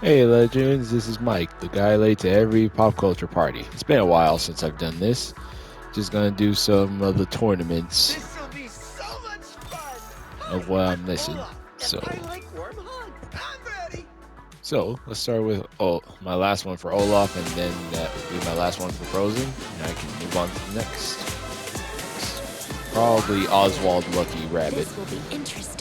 Hey legends, this is Mike, the guy late to every pop culture party. It's been a while since I've done this. Just gonna do some of the tournaments This'll be so much of fun! what I'm Hey, missing. Olaf, So, I like warm hugs. I'm ready. let's start with my last one for Olaf, and then that will be my last one for Frozen, and I can move on to the next. Probably Oswald Lucky Rabbit. This will be interesting.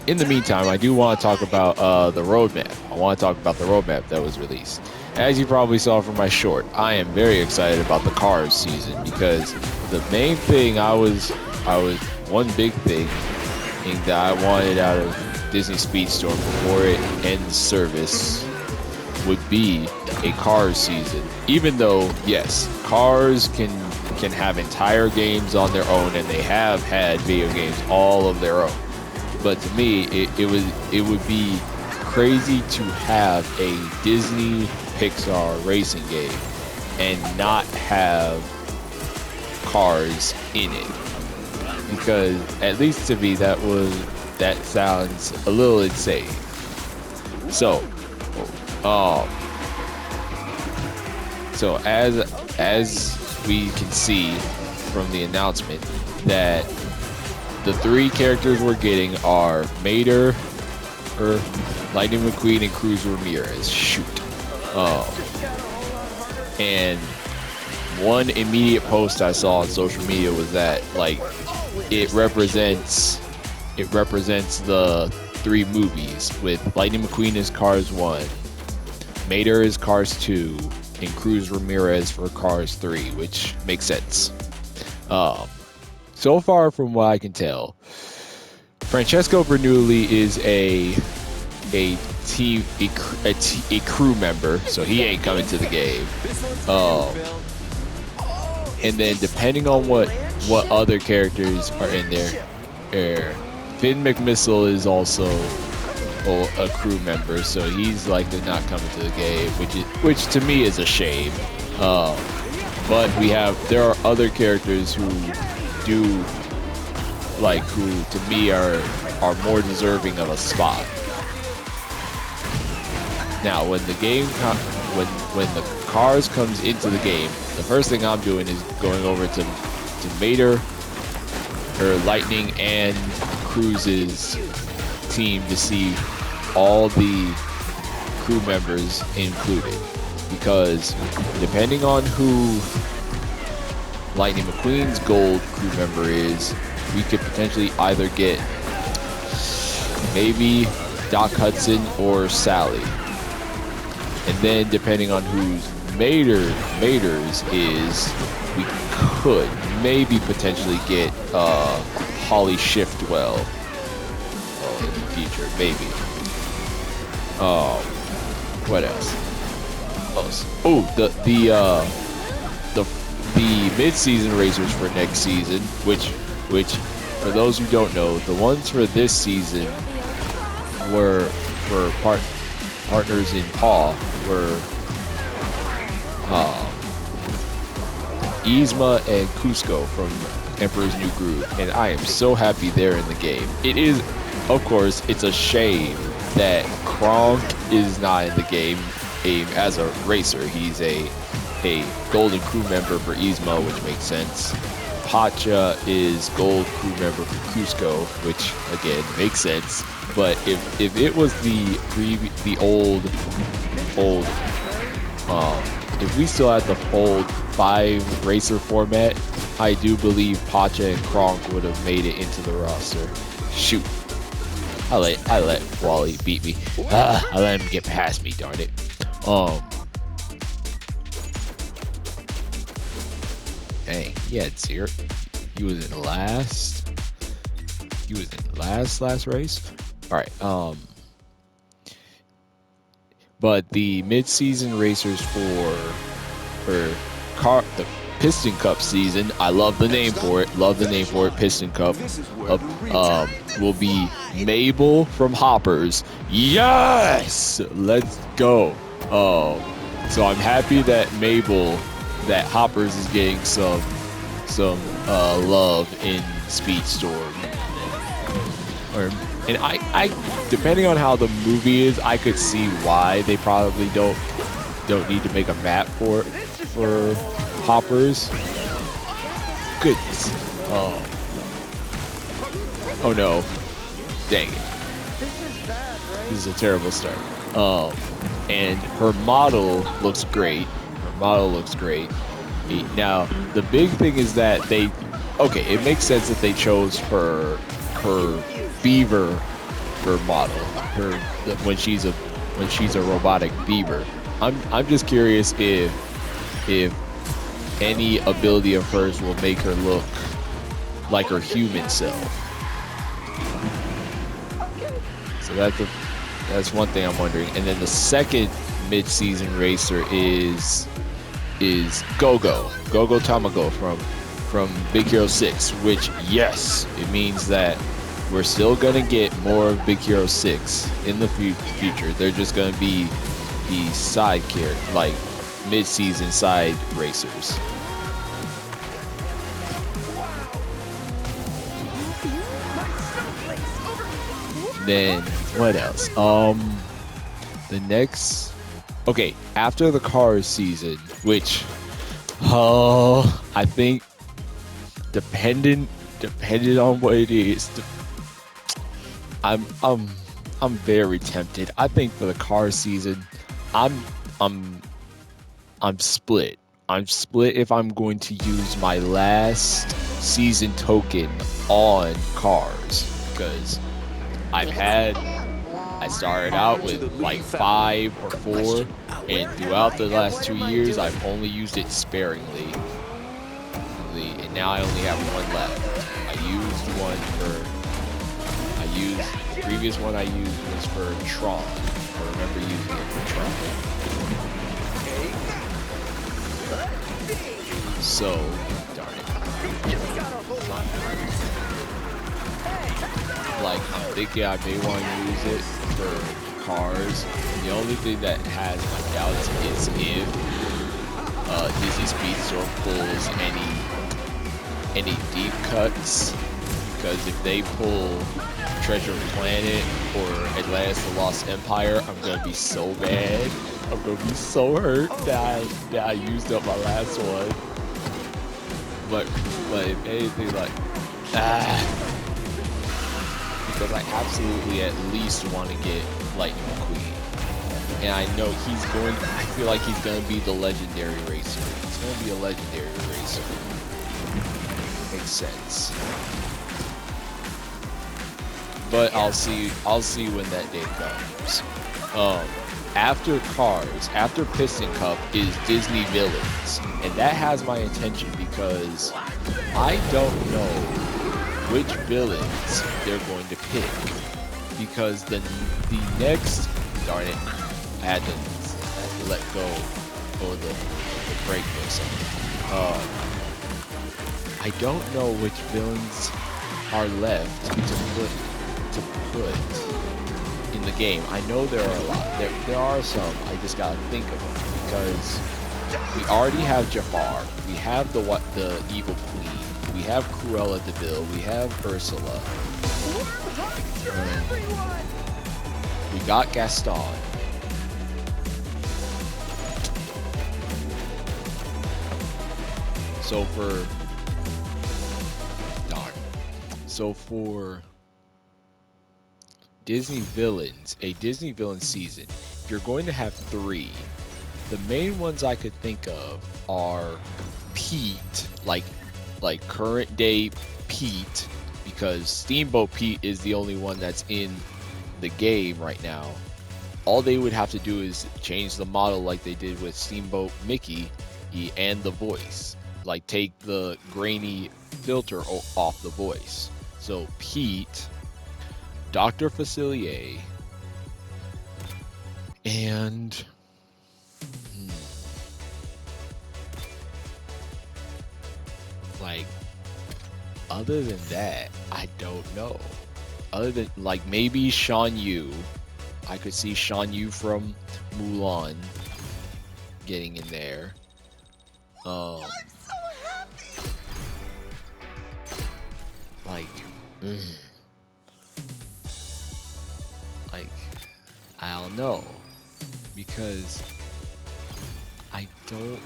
In the meantime, I do want to talk about the roadmap. I want to talk about the roadmap that was released. As you probably saw from my short, I am very excited about the Cars season because the main thing one big thing that I wanted out of Disney Speedstorm before it ends service would be a Cars season. Even though, yes, Cars can have entire games on their own, and they have had video games all of their own. But to me, it would be crazy to have a Disney Pixar racing game and not have cars in it, because at least to me that sounds a little insane. So, um, so as we can see from the announcement that the three characters we're getting are Mater, Lightning McQueen, and Cruz Ramirez. Shoot. And one immediate post I saw on social media was that like it represents the three movies, with Lightning McQueen as Cars 1, Mater is Cars 2, and Cruz Ramirez for Cars 3, which makes sense. So far from what I can tell, Francesco Bernoulli is a crew member, so he ain't coming to the game. And then depending on what other characters are in there, Finn McMissile is also a crew member, so he's likely not coming to the game, which to me is a shame. But there are other characters who to me are more deserving of a spot. Now, when the Cars comes into the game, the first thing I'm doing is going over to Mater, or Lightning, and Cruz's team to see all the crew members included, because depending on who Lightning McQueen's gold crew member is, we could potentially either get maybe Doc Hudson or Sally. And then depending on whose Mater's is, we could maybe potentially get Holly Shiftwell in the future, maybe. What else? Oh, the mid-season racers for next season, which for those who don't know, the ones for this season were for partners in Paw were Yzma and Cusco from Emperor's New Groove, and I am so happy they're in the game. It is, of course, it's a shame that Kronk is not in the game as a racer. He's a golden crew member for Yzma, which makes sense. Pacha is gold crew member for Cusco, which again makes sense. But if it was the old if we still had the old 5 racer format, I do believe Pacha and Kronk would have made it into the roster. Shoot, I let Wally beat me. I let him get past me. Darn it. Dang, he had 0. He was in last. He was in last race. All right. But the mid-season racers for the Piston Cup season, I love the name for it. Love the name for it. Piston Cup. Will be Mabel from Hoppers. Yes, let's go. So I'm happy that Hoppers is getting some love in Speedstorm. Or And depending on how the movie is, I could see why they probably don't need to make a map for hoppers. Goodness. Oh no. Dang it. This is a terrible start. And her model looks great. Her model looks great. Now, the big thing is that okay, it makes sense that they chose her beaver model, when she's a robotic beaver. I'm just curious if any ability of hers will make her look like her human self. So that's one thing I'm wondering. And then the second mid-season racer is Gogo Tamago from Big Hero 6, which, yes, it means that we're still gonna get more of Big Hero 6 in the future. They're just gonna be the side character, like mid-season side racers. Then what else? The next, okay, after the Cars season, which, I think, depending on what it is, I'm very tempted. I think for the Cars season, I'm split. I'm split if I'm going to use my last season token on Cars, because I started out with like 5 or 4, and throughout the last 2 years, I've only used it sparingly. And now I only have 1 left. The previous one I used was for Tron. I remember using it for Tron. So, darn it. Like, I'm thinking I may want to use it for Cars. The only thing that has my doubts is if Disney Speedstorm pulls any deep cuts, because if they pull Treasure Planet or Atlantis the Lost Empire, I'm gonna be so bad. I'm gonna be so hurt that I used up my last one. But if anything, like, because I absolutely at least want to get Lightning McQueen. And I know I feel like he's going to be the legendary racer. He's going to be a legendary racer. Makes sense. But I'll see when that day comes. After Cars, after Piston Cup is Disney Villains. And that has my attention because I don't know which villains they're going to pick, because the next, darn it, I had to let go or the break or something. I don't know which villains are left to put in the game. I know there are a lot. There are some. I just gotta think of them, because we already have Jafar. We have the evil queen. We have Cruella de Vil, we have Ursula, we got Gaston. So for Disney villains, a Disney villain season, if you're going to have 3, the main ones I could think of are Pete, like current day Pete, because Steamboat Pete is the only one that's in the game right now. All they would have to do is change the model like they did with Steamboat Mickey and the voice, like take the grainy filter off the voice. So Pete, Dr. Facilier, and like, other than that, I don't know. Other than, like, maybe Shan Yu. I could see Shan Yu from Mulan getting in there. I'm so happy. Like, I don't know, because I don't.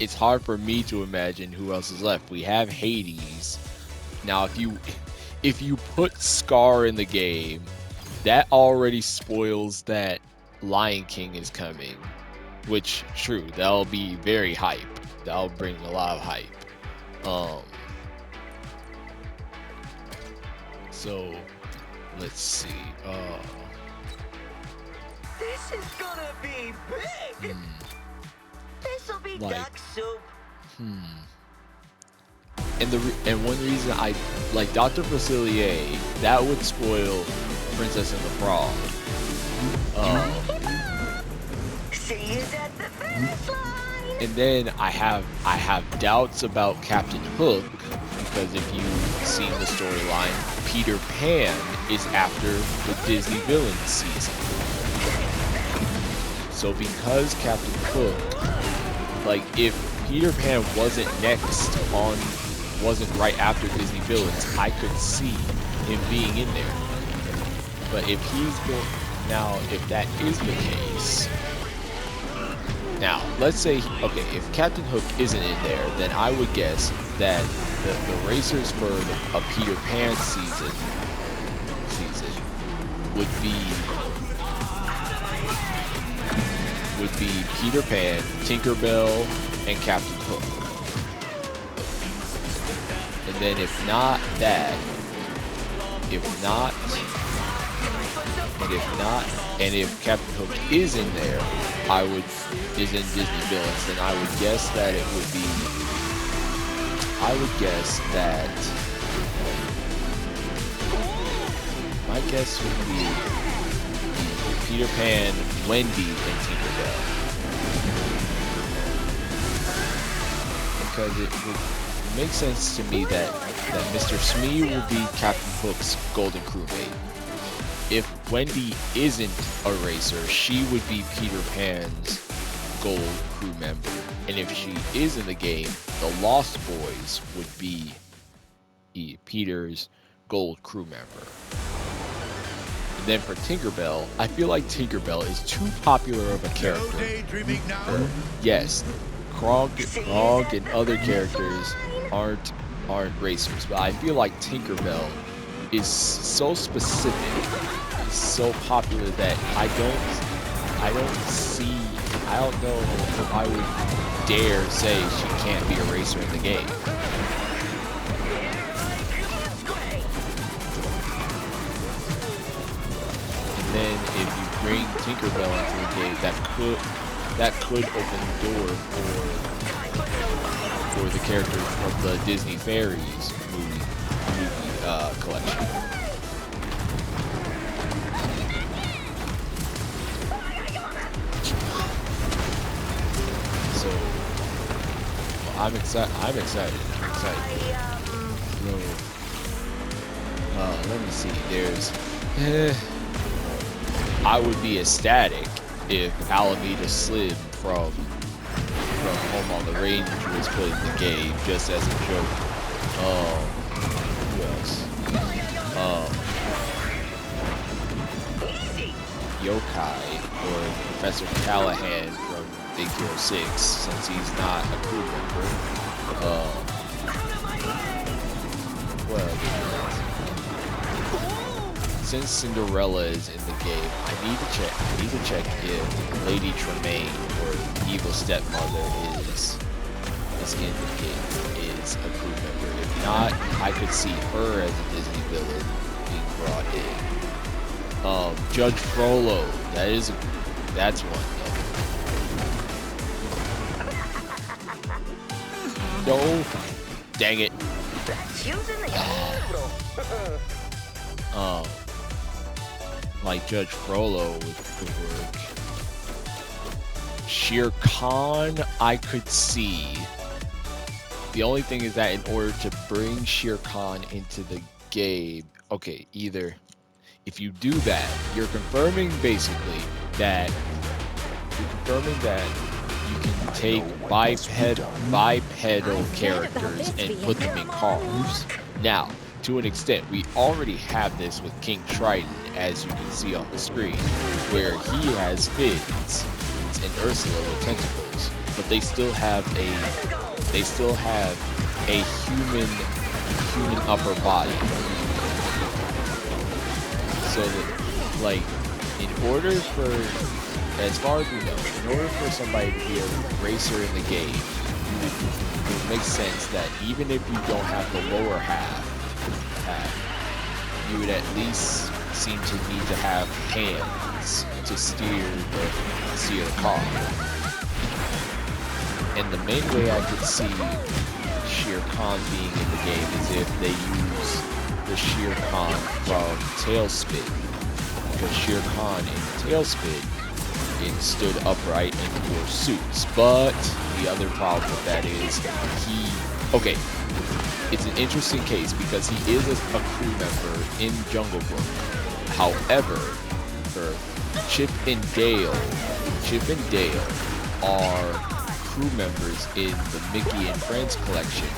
It's hard for me to imagine who else is left. We have Hades. Now, if you put Scar in the game, that already spoils that Lion King is coming, which true, that'll be very hype. That'll bring a lot of hype. So let's see. This is gonna be big. This'll be Like, duck soup. And one reason I like Dr. Facilier, that would spoil Princess and the Frog. See you at the finish line. And then I have doubts about Captain Hook, because if you've seen the storyline, Peter Pan is after the Disney Villains season. So because Captain Hook, like if Peter Pan wasn't right after Disney Villains, I could see him being in there. But if if that is the case, now let's say, okay, if Captain Hook isn't in there, then I would guess that the racers for a Peter Pan season would be Peter Pan, Tinkerbell, and Captain Hook. And then if if Captain Hook is in there, is in Disney Villains, then I would guess that my guess would be Peter Pan, Wendy, and Tinkerbell. Because it would make sense to me that Mr. Smee will be Captain Hook's golden crewmate. If Wendy isn't a racer, she would be Peter Pan's gold crew member. And if she is in the game, the Lost Boys would be Peter's gold crew member. And then for Tinkerbell, I feel like Tinkerbell is too popular of a character. Yes, Krog and other characters aren't racers, but I feel like Tinkerbell is so specific, is so popular that I don't know if I would dare say she can't be a racer in the game. And then if you bring Tinkerbell into the game, that could open the door for the characters from the Disney Fairies movie collection. So I'm excited. So, let me see. I would be ecstatic if Alameda Slim from Home on the Range was put in the game just as a joke. Who else? Yokai or Professor Callahan from Big Hero 6, since he's not a crew member. Since Cinderella is in the game, I need to check if Lady Tremaine or Evil Stepmother is in the game, is a crew member. If not, I could see her as a Disney villain being brought in. Judge Frollo, that's one. No, dang it. Like Judge Frollo would work. Shere Khan, I could see. The only thing is that in order to bring Shere Khan into the game, okay, either if you do that, you're confirming basically that you can take bipedal characters and put them in cars. Now, to an extent. We already have this with King Triton, as you can see on the screen, where he has fins and Ursula with tentacles, but they still have a human upper body. So that, like, in order for, as far as we know, in order for somebody to be a racer in the game, it would make sense that even if you don't have the lower half, you would at least seem to need to have hands to steer the car. And the main way I could see Shere Khan being in the game is if they use the Shere Khan from Tailspin, because Shere Khan in Tailspin, it stood upright and wore suits. But the other problem with that is it's an interesting case because he is a crew member in Jungle Book. However, for Chip and Dale are crew members in the Mickey and Friends collection,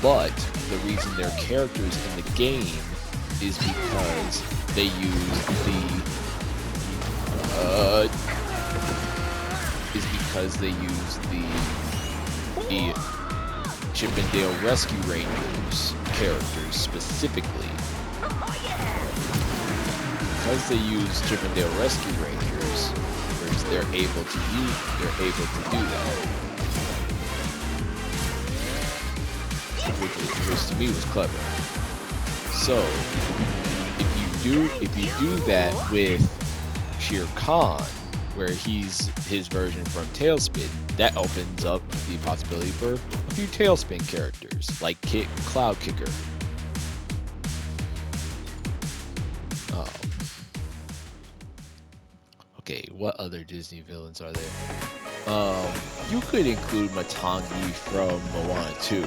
but the reason they're characters in the game is because they use the Chip and Dale Rescue Rangers characters specifically. Because they use Chip and Dale Rescue Rangers, they're able to do that, which to me was clever. So if you do that with Shere Khan, where he's his version from Tailspin, that opens up the possibility for a few Tailspin characters, like Cloud Kicker. Okay, what other Disney villains are there? You could include Matangi from Moana 2.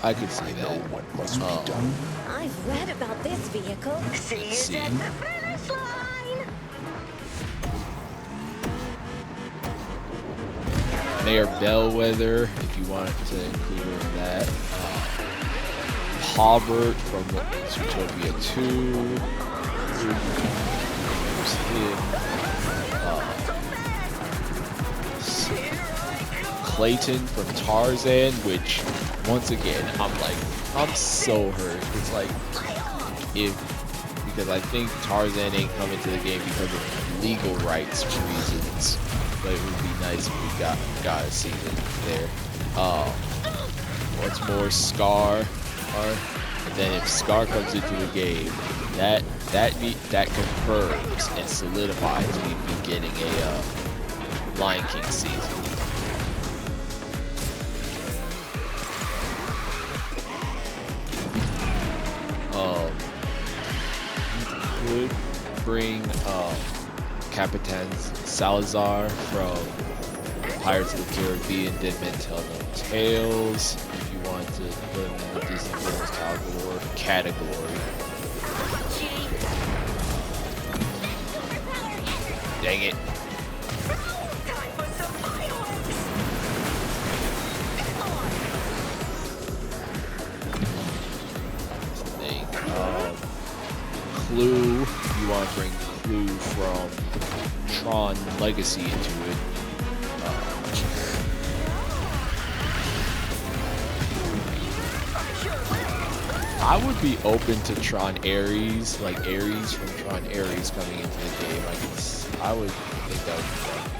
I could say that. What must be done? I've read about this vehicle. See you at the finish line. Mayor Bellwether, if you wanted to include her in that. Hobbert from Zootopia 2. There's him. Clayton from Tarzan, which, once again, I'm so hurt. It's like, because I think Tarzan ain't coming to the game because of legal rights reasons, but it would be nice if we got a season there. Once more, Scar, and then if Scar comes into the game, that confirms and solidifies we'd be getting a Lion King season. Would bring Capitan Salazar from Pirates of the Caribbean, Dead Men Tell No Tales, if you want to put him in the Disney Villains category. Dang it. Clue, if you want to bring Clue from Tron Legacy into it. I would be open to Tron Ares, like Ares from Tron Ares coming into the game. I would think that would be fun.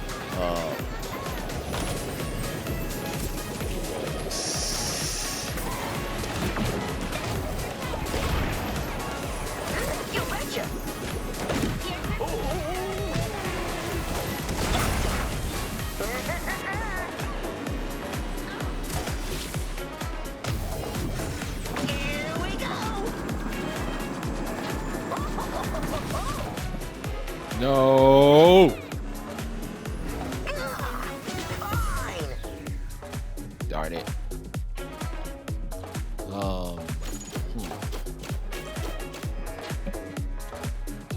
No! Darn it.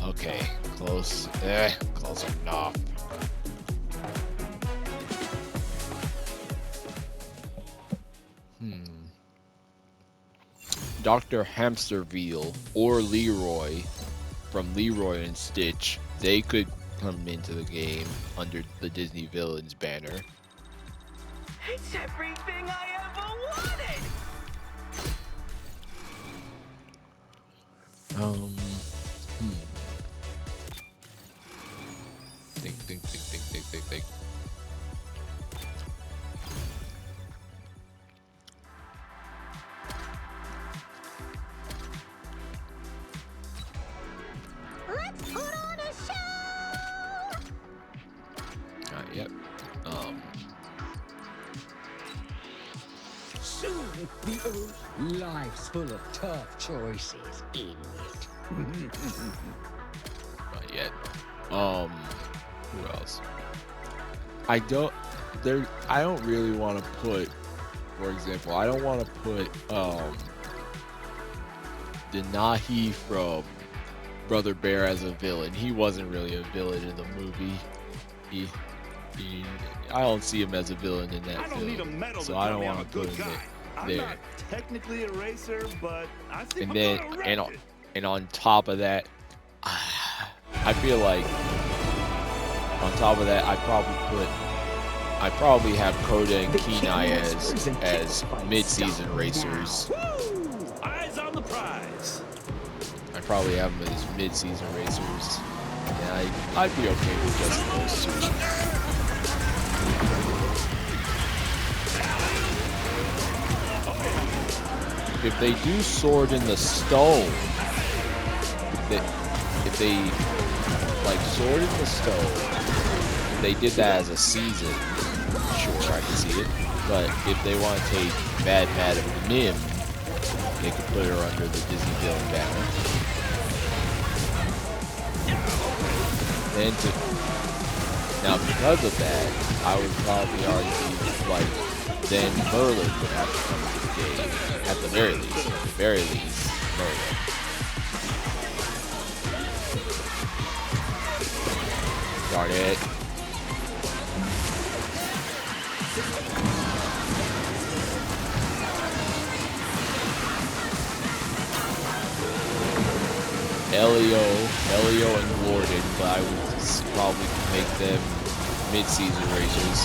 Okay, close. Close enough. Dr. Hamsterville or Leroy from Leroy and Stitch, they could come into the game under the Disney Villains banner. It's everything I ever wanted. Think. Let's put on a show! Yep. Soon the old life's full of tough choices, isn't it? Not yet. Who else? I don't really want to put, for example, I don't want to put Denahi from Brother Bear as a villain. He wasn't really a villain in the movie. I don't see him as a villain in that I don't film. need a medal So to I tell don't me I'm want a to put good him guy. I'm there. not technically a racer, but I think And I'm then gonna wreck it. and on top of that, I feel like on top of that, I probably have Coda and Kenai as mid-season racers. Woo! Eyes on the prize. I probably have them as mid-season racers. And I'd be okay with just those two. If they do Sword in the Stone, if they like Sword in the Stone, if they did that as a season, sure, I can see it. But if they want to take Bad Madam Mim, they could put her under the Disney Villain banner. Now because of that, I would probably argue like then Merlin would have to come into the game at the very least. At the very least, Merlin. Got it. Elio and Gordon, but I would probably make them mid-season racers.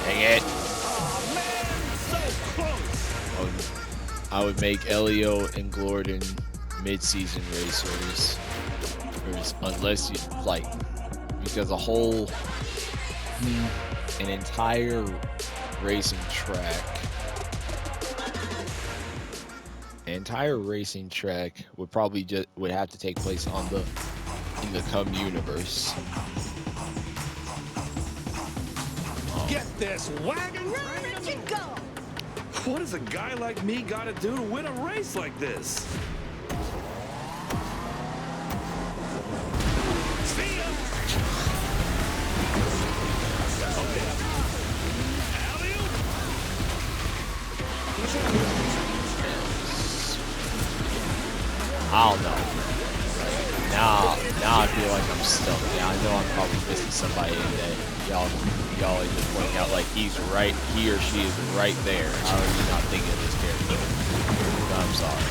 Dang it! I would make Elio and Gordon mid-season racers, unless you like, because an entire racing track. An entire racing track would probably would have to take place in the Come universe. Get this wagon. Where did you go? What does a guy like me gotta do to win a race like this? See ya. I don't know. Now I feel like I'm stumped. Yeah, I know I'm probably missing somebody that y'all are just pointing out like he or she is right there. How are you not thinking of this character? No, I'm sorry.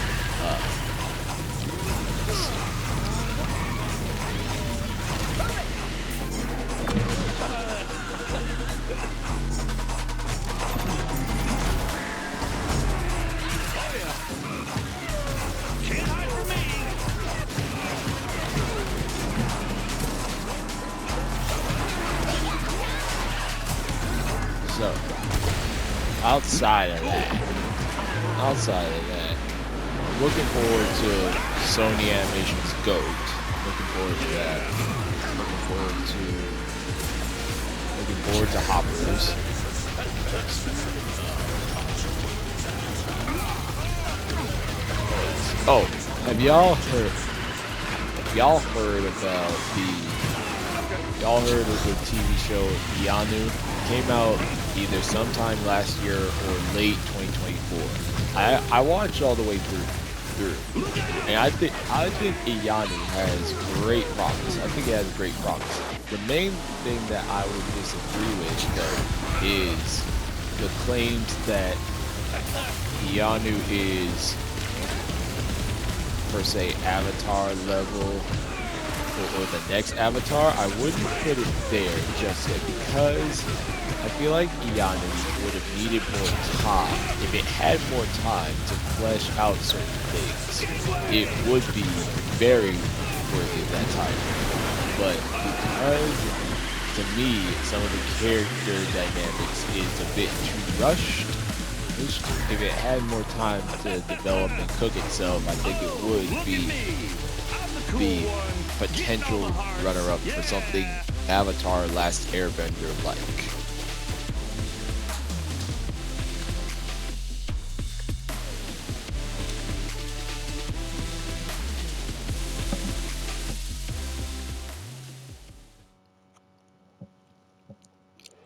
Can't hide from me. So, outside of that, I'm looking forward to Sony Animation's GOAT. Looking forward to that. Looking forward to Hoppers. Oh, have y'all heard about y'all heard of the TV show Keanu? Came out either sometime last year or late 2024. I watched all the way through, and I think Keanu has great promise. I think it has great promise. The main thing that I would disagree with though is the claims that Keanu is per se Avatar level or the next Avatar, I wouldn't put it there just yet because I feel like Keanu would have needed more time. If it had more time to flesh out certain things, it would be very worthy of that title. But because, to me, some of the character dynamics is a bit too rushed, if it had more time to develop and cook itself, I think it would be the potential runner-up for something Avatar Last Airbender-like.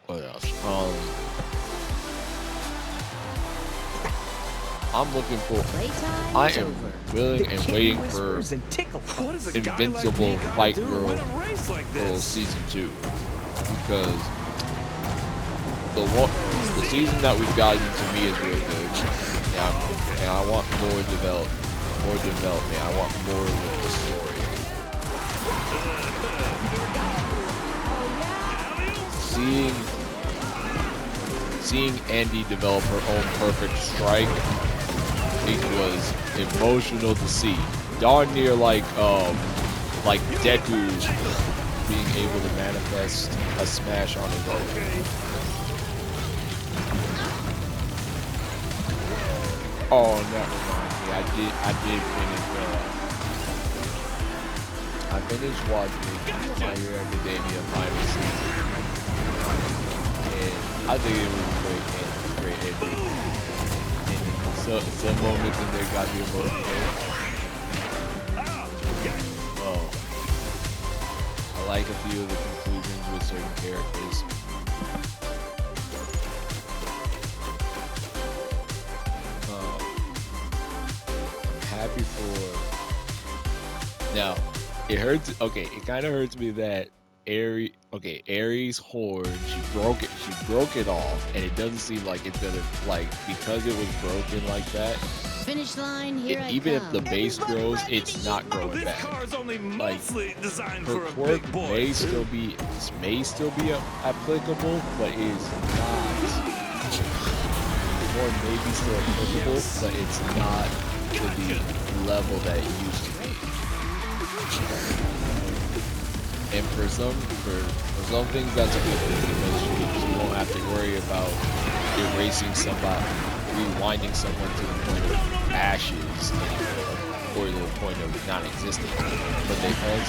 What else? I'm looking for. Playtime I is am over. willing and waiting for What does a guy Invincible like me gotta Fight do to Girl win a race like this? Season 2 because the season that we've gotten to me is really good. And I want more development. I want more with the story. Seeing Andy develop her own perfect strike, it was emotional to see. Darn near like Deku being able to manifest a smash on his own. Oh, that reminds me. I finished watching My Hero Academia final season, and I think it was a great ending. So some moments in there got me emotional. Oh, I like a few of the conclusions with certain characters. I'm happy for. Now, it hurts. Okay, it kind of hurts me that Aries' horn. She broke it off, and it doesn't seem like it's gonna because it was broken like that. Finish line, here I Even if come. the base grows, it's not growing This back. car is only mostly designed Her for a quirk big boy. may still be applicable, but is not. Or maybe still applicable, but it's not to the level that it used to be. And for some things that's a good thing because you won't have to worry about erasing somebody, rewinding someone to the point of ashes anymore, or the point of non-existing. But they has,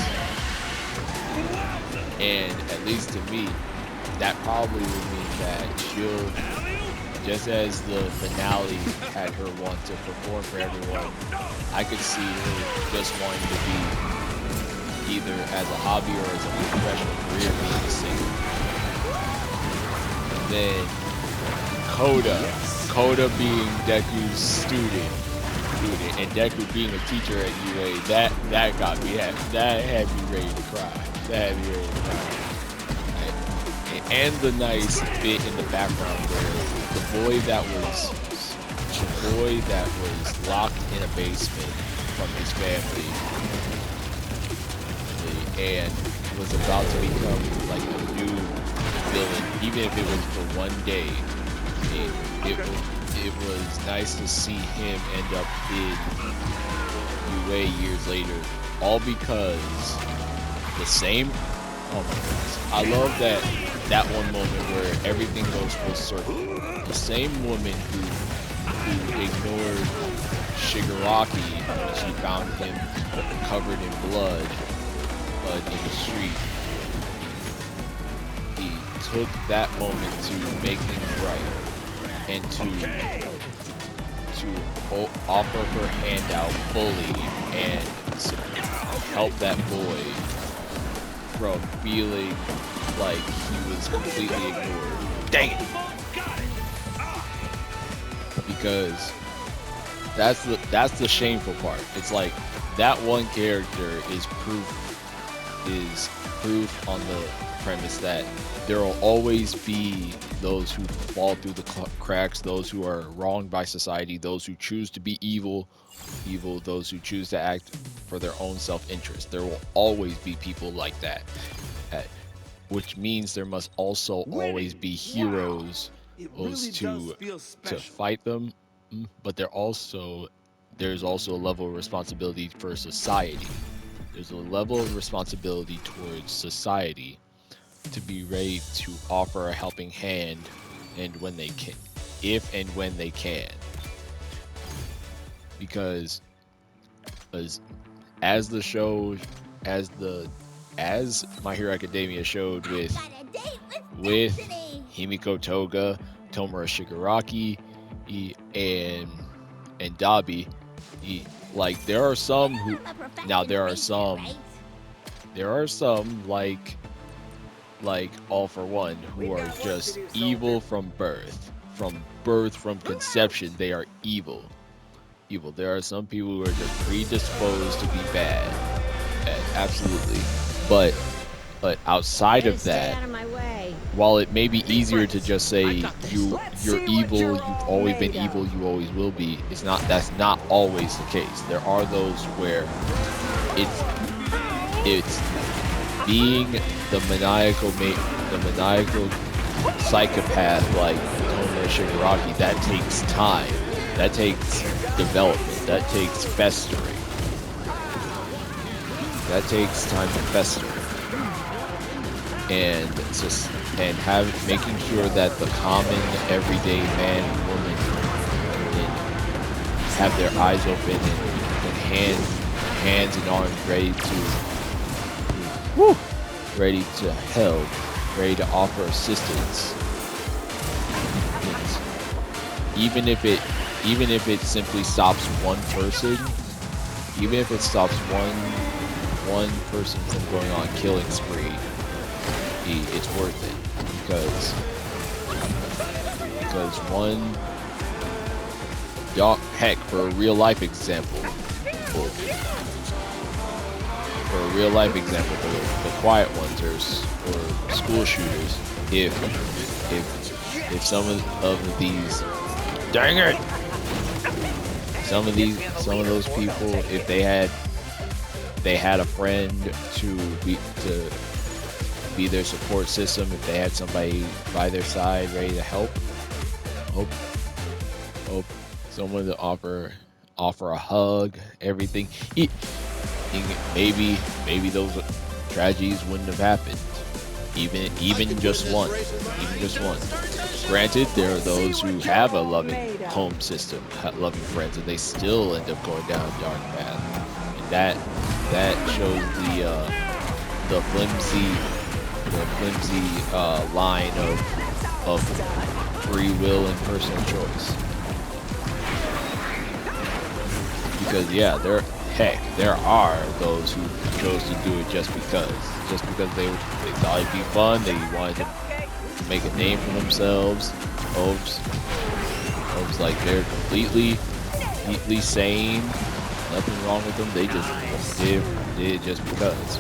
and at least to me, that probably would mean that she'll, just as the finale had her want to perform for everyone, I could see her just wanting to be either as a hobby or as a professional career being a singer. And then Coda being Deku's student, and Deku being a teacher at UA, that got me that had me ready to cry. And the nice bit in the background where the boy that was locked in a basement from his family and was about to become like a new villain, even if it was for one day. It was nice to see him end up in UA years later, all because the same. Oh my goodness! I love that one moment where everything goes full circle. The same woman who ignored Shigaraki when she found him covered in blood in the street. He took that moment to make things right and to offer her hand out fully and help that boy from feeling like he was completely ignored. Dang it! Because that's the shameful part. It's like that one character is proof is proof on the premise that there will always be those who fall through the cracks, those who are wronged by society, those who choose to be evil, those who choose to act for their own self-interest. There will always be people like that, which means there must also always be heroes to fight them. But there's also a level of responsibility for society. There's a level of responsibility towards society to be ready to offer a helping hand, and when they can, if and when they can, because as the show, as My Hero Academia showed with Himiko Toga, Tomura Shigaraki, and Dabi, like there are some like All For One who are just evil from birth. From conception, they are evil. There are some people who are just predisposed to be bad. Absolutely. But outside of that, while it may be easier to just say you're evil, you've always been evil, you always will be, that's not always the case. There are those where it's being the maniacal psychopath like Tomura Shigaraki. That takes time. That takes development. That takes festering. That takes time to fester. And making sure that the common everyday man and woman have their eyes open and hands and arms ready to help, ready to offer assistance. Even if it simply stops one person, even if it stops one person from going on a killing spree, it's worth it, because heck, for a real life example, the quiet ones or school shooters, if some of these, dang it, some of those people, if they had a friend to be their support system, if they had somebody by their side ready to help, someone to offer a hug, everything, maybe those tragedies wouldn't have happened, even just one. Granted, there are those who have a loving home system, loving friends, and they still end up going down a dark path, and that shows the flimsy line of free will and personal choice. Because yeah, there are those who chose to do it just because they thought it'd be fun, they wanted to make a name for themselves. Hopes like they're completely sane, nothing wrong with them, they just did it just because.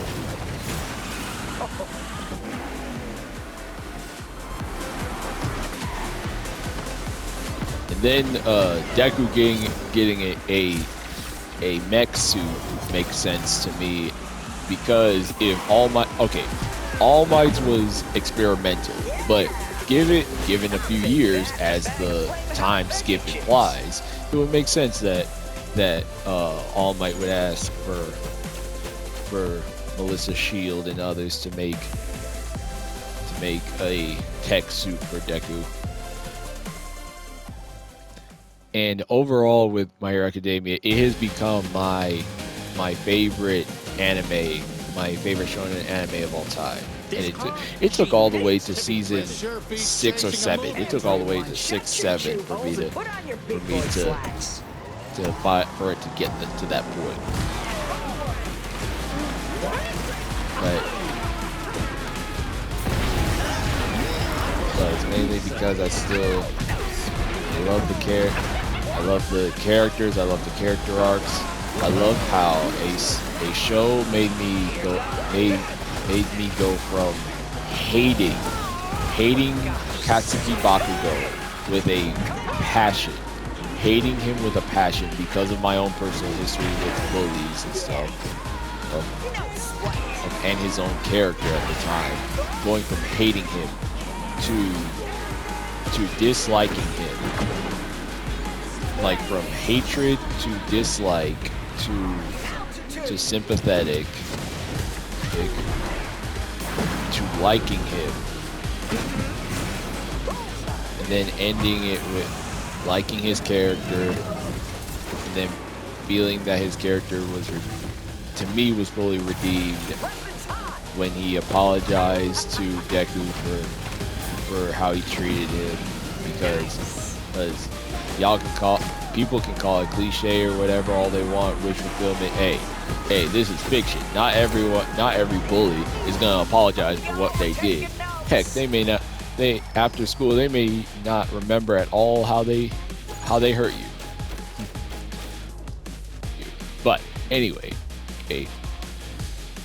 And then Deku getting a mech suit makes sense to me, because if All Might was experimental, but given a few years, as the time skip implies, it would make sense that All Might would ask for Melissa's shield and others to make a tech suit for Deku. And overall, with My Hero Academia, it has become my favorite anime, my favorite shonen anime of all time. And it took all the way to season 6 or 7. It took all the way to 6, 7 for it to get to that point. But it's mainly because I love the characters, I love the character arcs, I love how a show made me go from hating Katsuki Bakugo with a passion, hating him with a passion because of my own personal history with bullies and stuff, and his own character at the time, going from hating him to disliking him, like from hatred to dislike to sympathetic to liking him, and then ending it with liking his character, and then feeling that his character was to me was fully redeemed when he apologized to Deku for how he treated him, because y'all people can call it cliche or whatever all they want, wish fulfillment. Hey, this is fiction. Not every bully is gonna apologize for what they did. Heck, after school they may not remember at all how they hurt you. But anyway,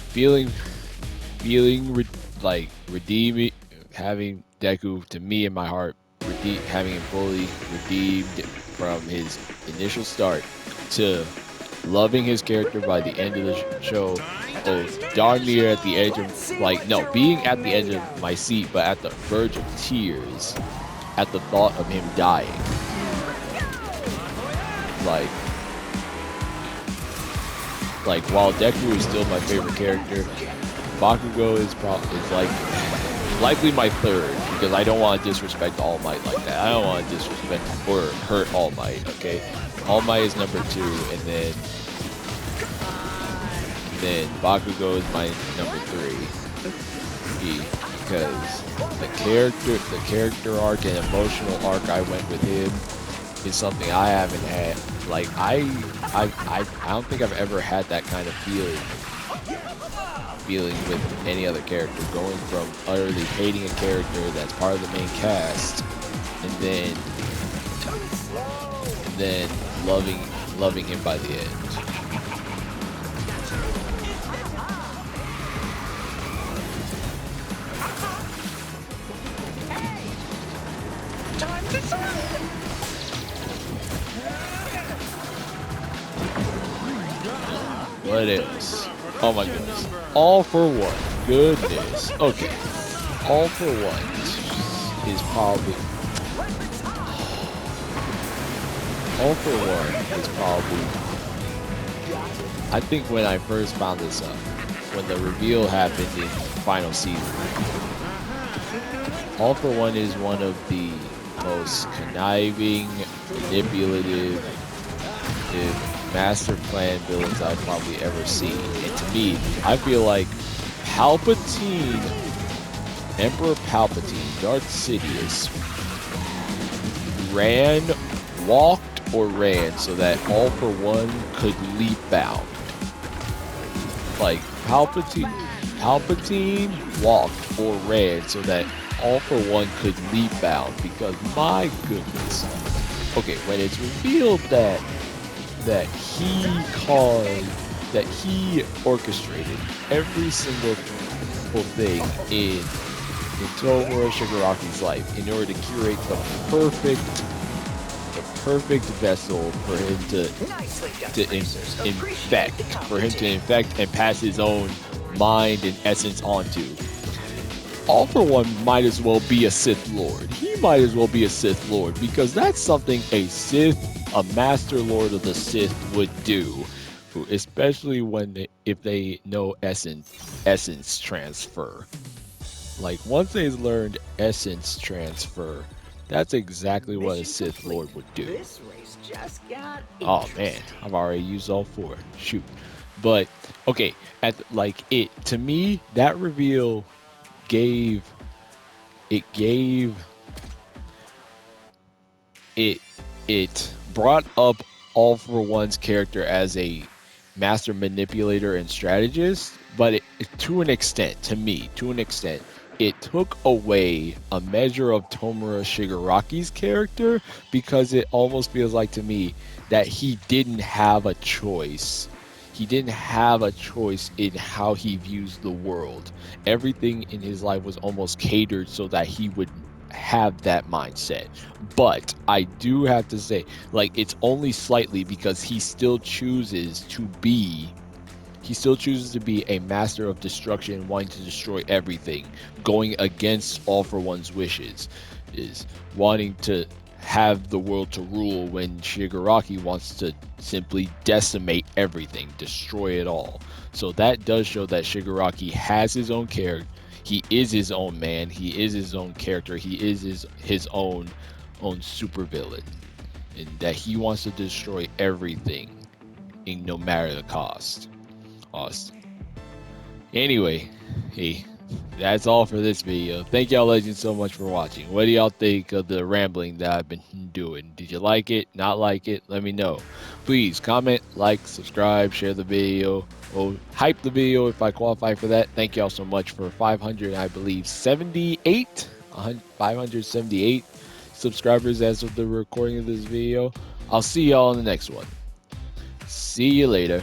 feeling like redeeming, having Deku to me in my heart, having him fully redeemed from his initial start to loving his character by the end of the show. Darn near at the edge of being at the edge of my seat, but at the verge of tears at the thought of him dying. Like while Deku is still my favorite character, Bakugo is likely my third, because I don't want to disrespect All Might like that. I don't want to disrespect or hurt All Might, okay? All Might is number 2, and then Bakugo is my number 3. Because the character arc and emotional arc I went with him is something I haven't had. Like I don't think I've ever had that kind of feeling with any other character, going from utterly hating a character that's part of the main cast, and then loving him by the end. What is? Oh my goodness. All for One. Goodness. Okay. All for One is probably... All for One is probably... I think when I first found this up, when the reveal happened in final season, All for One is one of the most conniving, manipulative, master plan villains I've probably ever seen. And to me, I feel like Palpatine, Emperor Palpatine, Darth Sidious, walked or ran so that All for One could leap bound. Like Palpatine walked or ran so that All for One could leap bound, because my goodness. Okay, when it's revealed that he orchestrated every single thing in Tomura Shigaraki's life in order to curate the perfect vessel for him to infect and pass his own mind and essence onto. All for One might as well be a Sith Lord. He might as well be a Sith Lord, because that's something a Master Lord of the Sith would do, especially if they know essence transfer. Like once they've learned essence transfer, that's exactly what a Sith Lord would do. Oh man, I've already used all 4. Shoot. But okay, to me, that reveal gave it brought up All for One's character as a master manipulator and strategist, but to an extent, it took away a measure of Tomura Shigaraki's character, because it almost feels like to me that he didn't have a choice. He didn't have a choice in how he views the world. Everything in his life was almost catered so that he would have that mindset. But I do have to say, like, it's only slightly, because he still chooses to be a master of destruction, wanting to destroy everything, going against All for One's wishes, is wanting to have the world to rule, when Shigaraki wants to simply decimate everything, destroy it all. So that does show that Shigaraki has his own character. He is his own man. He is his own character. He is his own supervillain, and that he wants to destroy everything, in no matter the cost. Awesome. Anyway, hey, that's all for this video. Thank y'all legends so much for watching. What do y'all think of the rambling that I've been doing? Did you like it? Not like it? Let me know. Please comment, like, subscribe, share the video, or hype the video if I qualify for that. Thank y'all so much for 500, I believe, 578 subscribers as of the recording of this video. I'll see y'all in the next one. See you later.